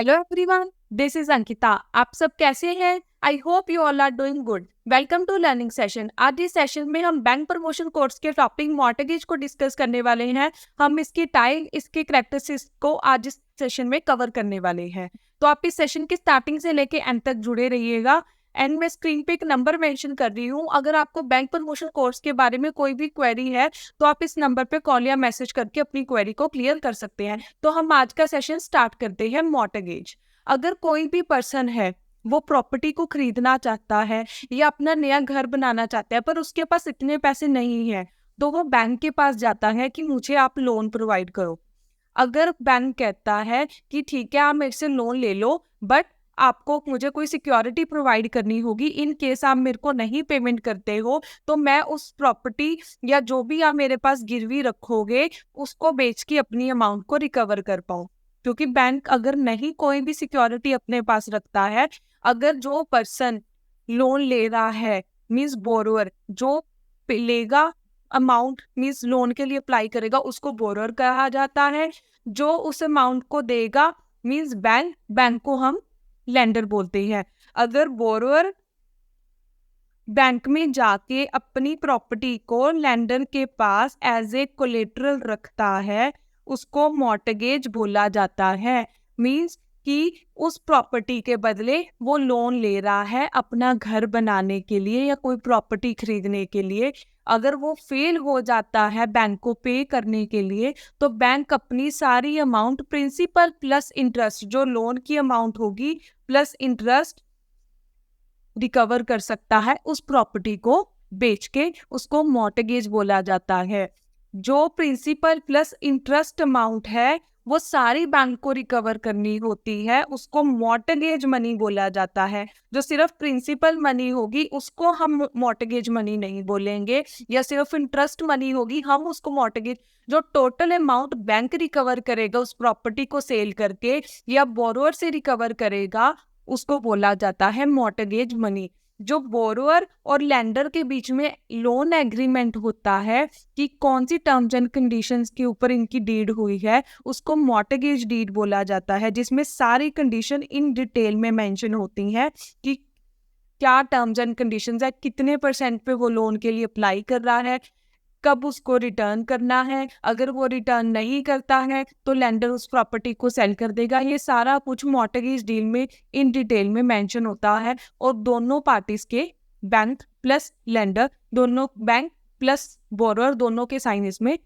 Hello everyone, this is Ankita. आप सब कैसे हैं? I hope you all are doing good. Welcome to learning session. आज इस सेशन में हम बैंक प्रमोशन कोर्स के टॉपिक मॉर्टगेज को डिस्कस करने वाले हैं। हम इसकी टाइप, इसके कैरेक्टरिस्टिक्स को आज इस सेशन में कवर करने वाले हैं। तो आप इस सेशन की स्टार्टिंग से लेके एंड तक जुड़े रहिएगा। एंड मैं स्क्रीन पे एक नंबर मेंशन कर रही हूँ। अगर आपको बैंक प्रमोशन कोर्स के बारे में कोई भी क्वेरी है तो आप इस नंबर पे कॉल या मैसेज करके अपनी क्वेरी को क्लियर कर सकते हैं। तो हम आज का सेशन स्टार्ट करते हैं। मॉर्टगेज, अगर कोई भी पर्सन है वो प्रॉपर्टी को खरीदना चाहता है या अपना नया घर बनाना चाहता है पर उसके पास इतने पैसे नहीं है, तो वो बैंक के पास जाता है कि मुझे आप लोन प्रोवाइड करो। अगर बैंक कहता है कि ठीक है आप मेरे से लोन ले लो, बट आपको मुझे कोई सिक्योरिटी प्रोवाइड करनी होगी, इन केस आप मेरे को नहीं पेमेंट करते हो तो मैं उस प्रॉपर्टी या जो भी आप मेरे पास गिरवी रखोगे उसको बेच के अपनी अमाउंट को रिकवर कर पाऊँ। क्योंकि बैंक अगर नहीं कोई भी सिक्योरिटी अपने पास रखता है, अगर जो पर्सन लोन ले रहा है मीन्स बोरोअर, जो लेगा अमाउंट मीन्स लोन के लिए अप्लाई करेगा उसको बोरोअर कहा जाता है। जो उस अमाउंट को देगा मीन्स बैंक को हम लेंडर बोलते हैं। अगर बोरोअर बैंक में जाके अपनी प्रॉपर्टी को लेंडर के पास एज ए कोलेटरल रखता है उसको मॉर्टगेज बोला जाता है। मीन्स कि उस प्रॉपर्टी के बदले वो लोन ले रहा है अपना घर बनाने के लिए या कोई प्रॉपर्टी खरीदने के लिए। अगर वो फेल हो जाता है बैंक को पे करने के लिए तो बैंक अपनी सारी अमाउंट प्रिंसिपल प्लस इंटरेस्ट, जो लोन की अमाउंट होगी प्लस इंटरेस्ट, रिकवर कर सकता है उस प्रॉपर्टी को बेच के। उसको मॉर्टगेज बोला जाता है। जो प्रिंसिपल प्लस इंटरेस्ट अमाउंट है वो सारी बैंक को रिकवर करनी होती है, उसको मॉर्टगेज मनी बोला जाता है। जो सिर्फ प्रिंसिपल मनी होगी उसको हम मॉर्टगेज मनी नहीं बोलेंगे, या सिर्फ इंटरेस्ट मनी होगी हम उसको मॉर्टगेज। जो टोटल अमाउंट बैंक रिकवर करेगा उस प्रॉपर्टी को सेल करके या बोरोअर से रिकवर करेगा उसको बोला जाता है मॉर्टगेज मनी। जो बोरोअर और लेंडर के बीच में लोन एग्रीमेंट होता है कि कौन सी टर्म्स एंड कंडीशंस के ऊपर इनकी डीड हुई है उसको मॉर्टगेज डीड बोला जाता है, जिसमें सारी कंडीशन इन डिटेल में मेंशन होती हैं कि क्या टर्म्स एंड कंडीशंस है, कितने % पे वो लोन के लिए अप्लाई कर रहा है, कब उसको रिटर्न करना है, अगर वो रिटर्न नहीं करता है तो लेंडर उस प्रॉपर्टी को सेल कर देगा। ये सारा कुछ मॉर्टगेज डील में इन डिटेल में मेंशन होता है। और दोनों पार्टीज के, बैंक प्लस लेंडर, दोनों बैंक प्लस बोरोअर, दोनों के साइन इसमें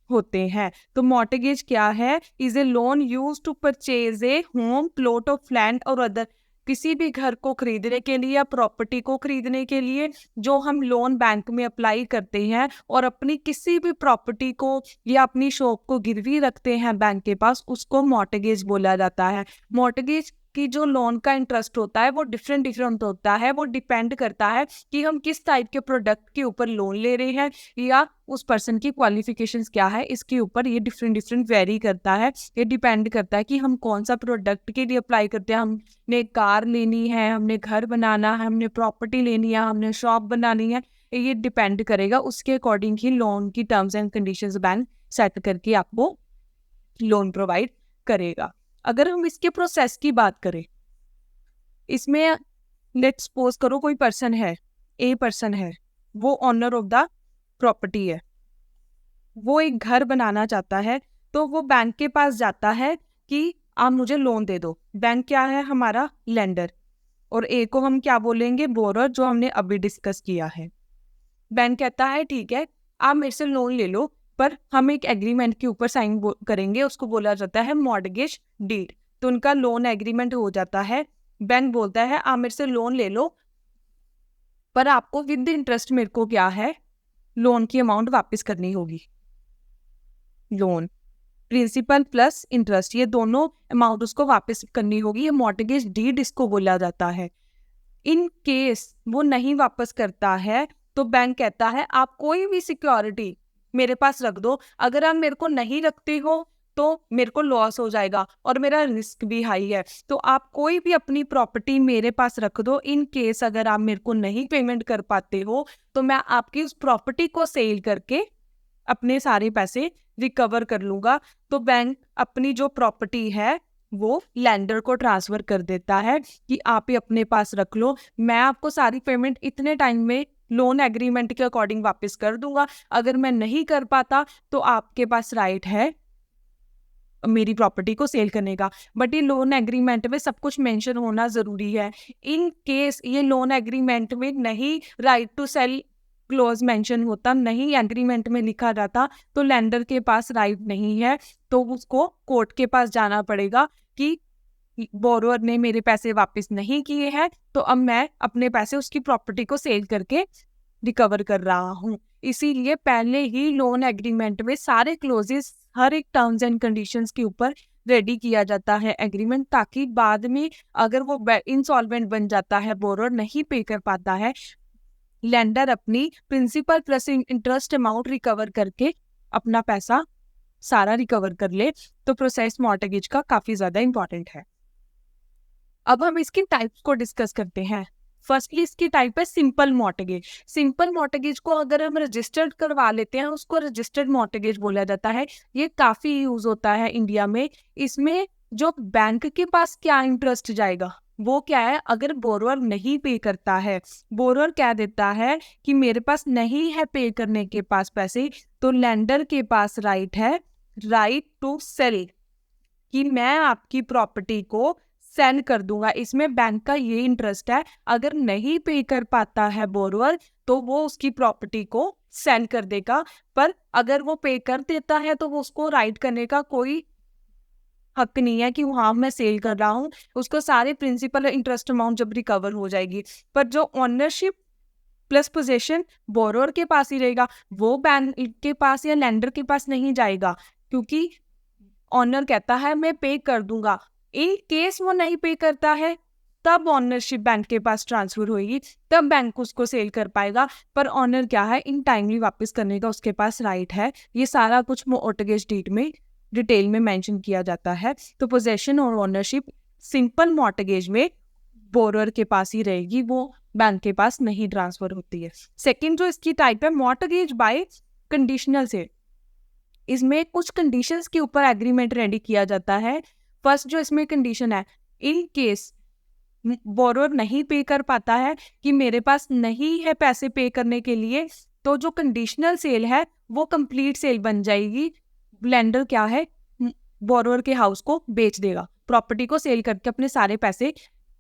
होते हैं। तो मॉर्टगेज क्या है? Is a loan use to purchase a home, plot of land और अदर, किसी भी घर को खरीदने के लिए या प्रॉपर्टी को खरीदने के लिए जो हम लोन बैंक में अप्लाई करते हैं और अपनी किसी भी प्रॉपर्टी को या अपनी शॉप को गिरवी रखते हैं बैंक के पास, उसको मॉर्टगेज बोला जाता है। मॉर्टगेज की जो लोन का इंटरेस्ट होता है वो डिफरेंट होता है। वो डिपेंड करता है कि हम किस टाइप के प्रोडक्ट के ऊपर लोन ले रहे हैं या उस पर्सन की क्वालिफिकेशंस क्या है, इसके ऊपर ये डिफरेंट वेरी करता है। ये डिपेंड करता है कि हम कौन सा प्रोडक्ट के लिए अप्लाई करते हैं। हमने कार लेनी है, हमने घर बनाना है, हमने प्रॉपर्टी लेनी है, हमने शॉप बनानी है, ये डिपेंड करेगा। उसके अकॉर्डिंग ही लोन की terms and conditions bank set करके आपको लोन प्रोवाइड करेगा। अगर हम इसके प्रोसेस की बात करें, इसमें लेट्स सपोज करो कोई पर्सन है, ए पर्सन है, वो ऑनर ऑफ द प्रॉपर्टी है, वो एक घर बनाना चाहता है तो वो बैंक के पास जाता है कि आप मुझे लोन दे दो। बैंक क्या है? हमारा लेंडर। और ए को हम क्या बोलेंगे? बोरोअर, जो हमने अभी डिस्कस किया है। बैंक कहता है ठीक है आप मेरे से लोन ले लो, पर हम एक एग्रीमेंट के ऊपर साइन करेंगे, उसको बोला जाता है मॉर्टगेज डीड। तो उनका लोन एग्रीमेंट हो जाता है। बैंक बोलता है आप मेरे से लोन ले लो, पर आपको विद इंटरेस्ट मेरे को क्या है, लोन की अमाउंट वापस करनी होगी। लोन प्रिंसिपल प्लस इंटरेस्ट, ये दोनों अमाउंट उसको वापस करनी होगी। ये मॉर्टगेज डीड इसको बोला जाता है। इन केस वो नहीं वापस करता है तो बैंक कहता है आप कोई भी सिक्योरिटी मेरे पास रख दो। अगर आप मेरे को नहीं रखते हो तो मेरे को लॉस हो जाएगा और मेरा रिस्क भी हाई है, तो आप कोई भी अपनी प्रॉपर्टी मेरे पास रख दो। इन केस अगर आप मेरे को नहीं पेमेंट कर पाते हो तो मैं आपकी उस प्रॉपर्टी को सेल करके अपने सारे पैसे रिकवर कर लूंगा। तो बैंक अपनी जो प्रॉपर्टी है वो लैंडर को ट्रांसफ़र कर देता है कि आप ये अपने पास रख लो, मैं आपको सारी पेमेंट इतने टाइम में लोन एग्रीमेंट के अकॉर्डिंग वापस कर दूंगा। अगर मैं नहीं कर पाता तो आपके पास राइट है मेरी प्रॉपर्टी को सेल करने का। बट ये लोन एग्रीमेंट में सब कुछ मेंशन होना ज़रूरी है। इन केस ये लोन एग्रीमेंट में नहीं right to sell close mention होता, नहीं एग्रीमेंट में लिखा जाता, तो लेंडर के पास राइट नहीं है, तो उसको कोर्ट के पास जाना पड़ेगा कि बोरोअर ने मेरे पैसे वापस नहीं किए हैं, तो अब मैं अपने पैसे उसकी प्रॉपर्टी को सेल करके रिकवर कर रहा हूँ। इसीलिए पहले ही लोन एग्रीमेंट में सारे क्लोजेस, हर एक टर्म्स एंड कंडीशंस के ऊपर रेडी किया जाता है एग्रीमेंट, ताकि बाद में अगर वो इंसॉल्वेंट बन जाता है, बोरोअर नहीं पे कर पाता है, लेंडर अपनी principal plus interest amount recover करके अपना पैसा सारा रिकवर कर ले। तो प्रोसेस मॉर्टगेज का काफी ज्यादा इंपॉर्टेंट है। अब हम इसकी टाइप्स को डिस्कस करते हैं। फर्स्टली इसकी टाइप है सिंपल मॉर्टगेज। सिंपल मॉर्टगेज को अगर हम रजिस्टर्ड करवा लेते हैं, उसको रजिस्टर्ड मॉर्टगेज बोला जाता है। ये काफी यूज होता है इंडिया में। इसमें जो बैंक के पास क्या इंटरेस्ट जाएगा वो क्या है, अगर बोरोअर नहीं पे करता है, बोरोअर कह देता है कि मेरे पास नहीं है पे करने के पास पैसे, तो लेंडर के पास राइट है, राइट टू सेल, कि मैं आपकी प्रॉपर्टी को सेल कर दूंगा। इसमें बैंक का ये इंटरेस्ट है, अगर नहीं पे कर पाता है बोरोअर तो वो उसकी प्रॉपर्टी को सेल कर देगा, पर अगर वो पे कर देता है तो वो उसको राइट करने का कोई हक नहीं है कि हाँ मैं सेल कर रहा हूँ। उसको सारे प्रिंसिपल इंटरेस्ट अमाउंट जब रिकवर हो जाएगी, पर जो ऑनरशिप प्लस पोजेशन बोरोअर के पास ही रहेगा, वो बैंक के पास या लेंडर के पास नहीं जाएगा, क्योंकि ऑनर कहता है मैं पे कर दूंगा। इन केस वो नहीं पे करता है तब ऑनरशिप बैंक के पास ट्रांसफर होगी, तब बैंक उसको सेल कर पाएगा, पर ऑनर क्या है इन टाइमली वापस करने का उसके पास राइट है। ये सारा कुछ मॉर्टगेज डीड में डिटेल में मेंशन किया जाता है। तो पोजेशन और ऑनरशिप सिंपल मॉर्टगेज में बोरोअर के पास ही रहेगी, वो बैंक के पास नहीं ट्रांसफर होती है। सेकेंड जो इसकी टाइप है मॉर्टगेज बाय कंडीशनल सेल। इसमें कुछ कंडीशंस के ऊपर एग्रीमेंट रेडी किया जाता है। फर्स्ट जो इसमें कंडीशन है, इन केस बोरोअर नहीं पे कर पाता है कि मेरे पास नहीं है पैसे पे करने के लिए, तो जो कंडीशनल सेल है वो कंप्लीट सेल बन जाएगी। लेंडर क्या है, बोरोअर के हाउस को बेच देगा, प्रॉपर्टी को सेल करके अपने सारे पैसे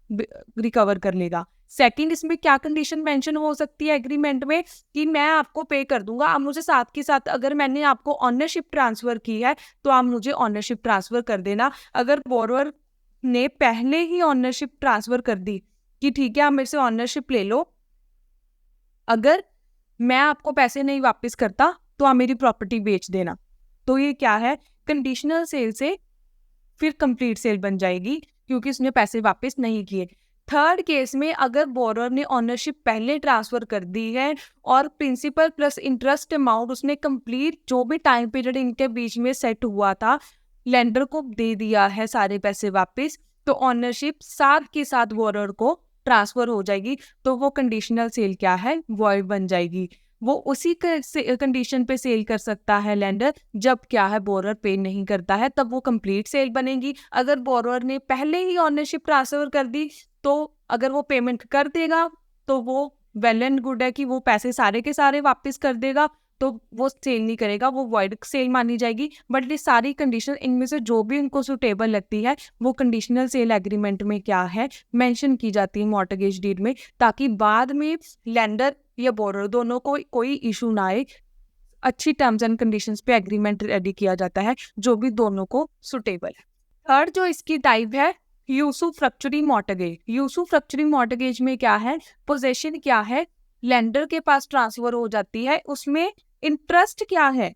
रिकवर कर लेगा। सेकंड इसमें क्या कंडीशन मेंशन हो सकती है एग्रीमेंट में, कि मैं आपको पे कर दूंगा, आप मुझे साथ के साथ अगर मैंने आपको ऑनरशिप ट्रांसफर की है तो आप मुझे ऑनरशिप ट्रांसफर कर देना। अगर बोरोअर ने पहले ही ऑनरशिप ट्रांसफर कर दी कि ठीक है आप मेरे से ऑनरशिप ले लो, अगर मैं आपको पैसे नहीं वापस करता तो आप मेरी प्रॉपर्टी बेच देना, तो ये क्या है, कंडीशनल सेल से फिर कंप्लीट सेल बन जाएगी, क्योंकि उसने पैसे वापस नहीं किए। थर्ड केस में अगर बोरोअर ने ऑनरशिप पहले ट्रांसफर कर दी है और प्रिंसिपल प्लस इंटरेस्ट अमाउंट उसने कंप्लीट जो भी टाइम पीरियड इनके बीच में सेट हुआ था लेंडर को दे दिया है सारे पैसे वापस, तो ऑनरशिप साथ के साथ बोरोअर को ट्रांसफर हो जाएगी, तो वो कंडीशनल सेल क्या है, वॉइड बन जाएगी। वो उसी कंडीशन पे सेल कर सकता है लेंडर जब क्या है बोरोअर पे नहीं करता है, तब वो कंप्लीट सेल बनेगी। अगर बोरोअर ने पहले ही ऑनरशिप ट्रांसफर कर दी तो अगर वो पेमेंट कर देगा तो वो वेल एंड गुड है कि वो पैसे सारे के सारे वापस कर देगा, तो वो सेल नहीं करेगा, वो वॉइड सेल मानी जाएगी। बट ये सारी कंडीशन इनमें से जो भी उनको सुटेबल लगती है वो कंडीशनल सेल एग्रीमेंट में क्या है मेंशन की जाती है मॉर्टगेज डीड में, ताकि बाद में लेंडर या बोरोअर दोनों को कोई इशू ना आए। अच्छी टर्म्स एंड कंडीशंस पे एग्रीमेंट रेडी किया जाता है जो भी दोनों को सुटेबल है। थर्ड जो इसकी टाइप है यूसुफ्रक्चुअरी मॉर्टगेज। यूसुफ्रक्चुअरी मॉर्टगेज में क्या है, पोजेशन क्या है, लेंडर के पास ट्रांसफर हो जाती है, उसमें इंटरेस्ट क्या है,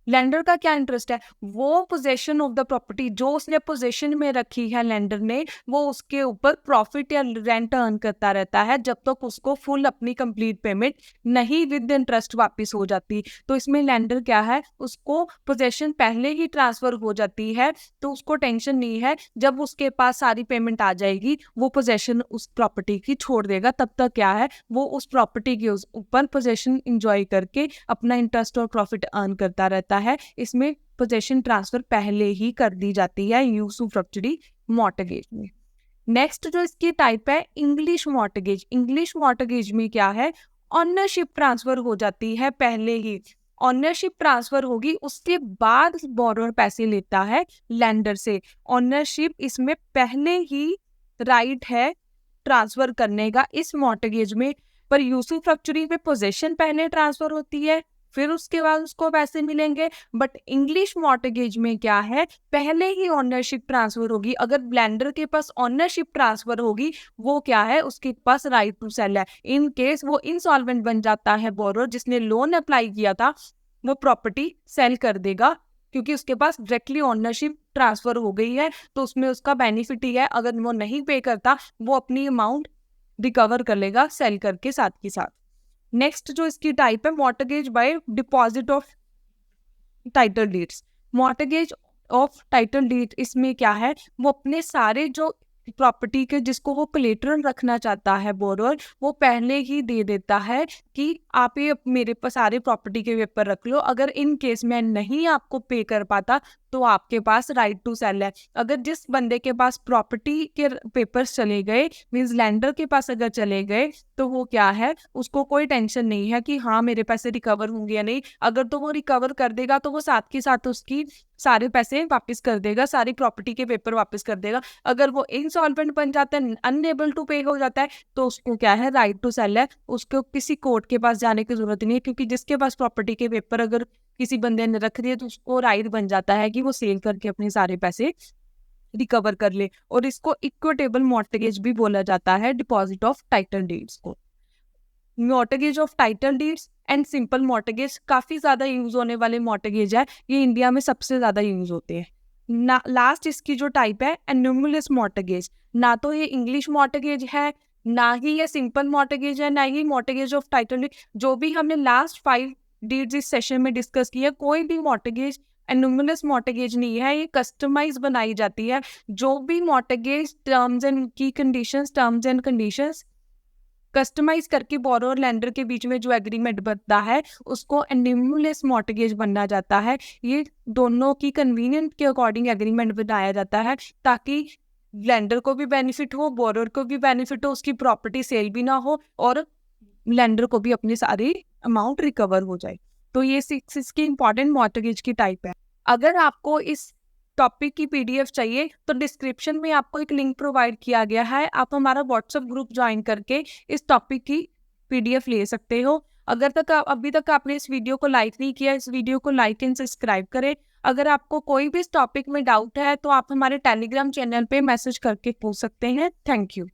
लेंडर का क्या इंटरेस्ट है, वो पोजेशन ऑफ द प्रॉपर्टी जो उसने पोजेशन में रखी है लेंडर ने, वो उसके ऊपर प्रॉफिट या रेंट अर्न करता रहता है जब तक उसको फुल अपनी कंप्लीट पेमेंट नहीं विद इंटरेस्ट वापस हो जाती। तो इसमें लेंडर क्या है, उसको पोजेशन पहले ही ट्रांसफर हो जाती है तो उसको टेंशन नहीं है, जब उसके पास सारी पेमेंट आ जाएगी वो पोजेशन उस प्रॉपर्टी की छोड़ देगा, तब तक क्या है वो उस प्रॉपर्टी के ऊपर पोजेशन इंजॉय करके अपना इंटरेस्ट और प्रॉफिट अर्न करता रहता जाता है, इसमें पोजेशन ट्रांसफर पहले ही कर दी जाती है यूसुफ्रक्चुअरी मॉर्टगेज में। नेक्स्ट जो इसकी टाइप है इंग्लिश मॉर्टगेज। इंग्लिश मॉर्टगेज में क्या है, ऑनरशिप ट्रांसफर हो जाती है पहले ही। ऑनरशिप ट्रांसफर होगी उसके बाद बोरोअर पैसे लेता है लेंडर से। ऑनरशिप इसमें पहले ही राइट है ट्रांसफर करने का इस मॉर्टगेज में, पर यूसुफ्रक्चुअरी में पोजेशन पहले ट्रांसफर होती है, फिर उसके बाद उसको पैसे मिलेंगे। बट इंग्लिश मॉर्टगेज में क्या है, पहले ही ओनरशिप ट्रांसफर होगी। अगर ब्लेंडर के पास ओनरशिप ट्रांसफर होगी, वो क्या है, उसके पास राइट टू सेल है। इन केस वो इंसॉल्वेंट बन जाता है बोरोअर, जिसने लोन अप्लाई किया था, वो प्रॉपर्टी सेल कर देगा क्योंकि उसके पास डायरेक्टली ओनरशिप ट्रांसफर हो गई है, तो उसमें उसका बेनिफिट ही है। अगर वो नहीं पे करता, वो अपनी अमाउंट रिकवर कर लेगा सेल करके साथ के साथ। नेक्स्ट जो इसकी टाइप है mortgage by deposit of title deeds. Mortgage of title deed इसमें क्या है, वो अपने सारे जो प्रॉपर्टी के जिसको वो कोलेटरल रखना चाहता है बोरोअर, वो पहले ही दे देता है कि आप ये मेरे पास सारे प्रॉपर्टी के पेपर रख लो। अगर इन केस मैं नहीं आपको पे कर पाता तो आपके पास राइट टू सेल है। अगर जिस बंदे के पास प्रॉपर्टी के पेपर्स चले गए, मींस लैंडर के पास अगर चले गए, तो वो क्या है, उसको कोई टेंशन नहीं है कि हाँ मेरे पैसे रिकवर होंगे या नहीं। अगर तो वो रिकवर कर देगा तो वो साथ के साथ उसकी सारे पैसे वापस कर देगा, सारी प्रॉपर्टी के पेपर वापस कर देगा। अगर वो इंसॉल्वेंट बन जाता है, अनएबल टू पे हो जाता है, तो उसको क्या है, राइट टू सेल है। उसको किसी कोर्ट के पास जाने की जरूरत नहीं है, क्योंकि जिसके पास प्रॉपर्टी के पेपर अगर किसी बंदे ने रख दिए, तो उसको राइट बन जाता है कि वो सेल करके अपने सारे पैसे रिकवर कर ले। और इसको इक्विटेबल मॉर्टगेज भी बोला जाता है, डिपॉजिट ऑफ टाइटल डीड्स को। Mortgage of title deeds and simple mortgage काफी ज्यादा यूज होने वाले मॉर्टगेज है, ये इंडिया में सबसे ज्यादा यूज होते हैं। लास्ट इसकी जो टाइप है एनुमुलस मॉर्टगेज। ना तो ये इंग्लिश मॉर्टगेज है, ना ही ये सिंपल मॉर्टगेज है, ना ही मॉर्टगेज ऑफ टाइटल डीड। जो भी हमने लास्ट 5 डीड्स इस सेशन में डिस्कस किया, कोई भी मॉर्टगेज एनुमुलस मॉर्टगेज नहीं है, ये कस्टमाइज बनाई जाती है। जो भी mortgage terms and conditions customize करके बोरोअर और लेंडर के बीच में जो एग्रीमेंट बनता है, उसको एनुमुलस मॉर्टगेज बनना जाता है। ये दोनों की कन्वीनियंट के अकॉर्डिंग एग्रीमेंट बनाया जाता है, ताकि लेंडर को भी बेनिफिट हो, बोरोअर को भी बेनिफिट हो, उसकी प्रॉपर्टी सेल भी ना हो, और लेंडर को भी अपनी सारी अमाउंट रिकवर हो जाए। तो ये 6 इसकी इंपॉर्टेंट मॉर्टगेज की टाइप है। अगर आपको इस टॉपिक की पीडीएफ चाहिए तो डिस्क्रिप्शन में आपको एक लिंक प्रोवाइड किया गया है, आप हमारा व्हाट्सएप ग्रुप ज्वाइन करके इस टॉपिक की पीडीएफ ले सकते हो। अभी तक आपने इस वीडियो को लाइक नहीं किया, इस वीडियो को लाइक एंड सब्सक्राइब करें। अगर आपको कोई भी इस टॉपिक में डाउट है तो आप हमारे टेलीग्राम चैनल पे मैसेज करके पूछ सकते हैं। Thank you.